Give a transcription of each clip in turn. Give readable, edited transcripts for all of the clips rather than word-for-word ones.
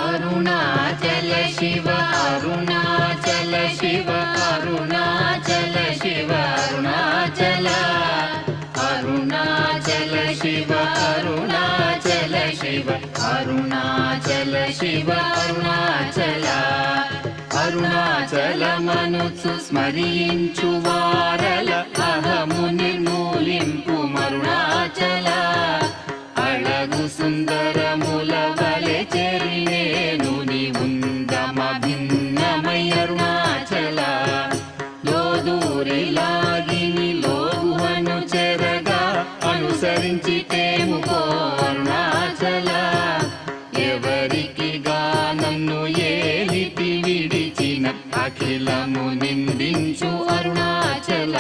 अरुणाचल शिव अरुणाचल शिव अरुणाचल शिव अरुणाचल अरुणाचल शिव अरुणाचल शिव अरुणाचल शिव अरुणाचल अरुणाचलमनुचु स्मరించు వారల అహము నిర్మూలింపు అరుణాచల అళగు సుందరముల వలె చెరినేను నీ ఉందమ భిన్నమై అరుణాచల లోదూరి లాగిని లోగుహను చెరగా అనుసరించితేముకో అరుణాచల ఎవరికి గానన్ను ఏలితి విడిచిన అఖిలము నిందించు అరుణాచల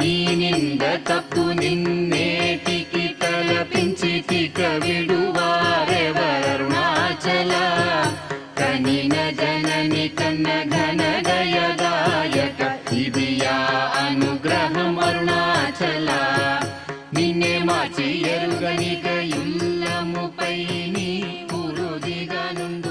ఈ నింద తప్పు నిన్నేటికి తలపించి తిక విడువారెవరుణాచల కనిన జనని కన్న ఘన గయదాయక ఇదియా అనుగ్రహం అరుణాచల నిన్నే మార్చి ఎరుగనిక ఇల్లముపై నీ పురుదిగా నుండి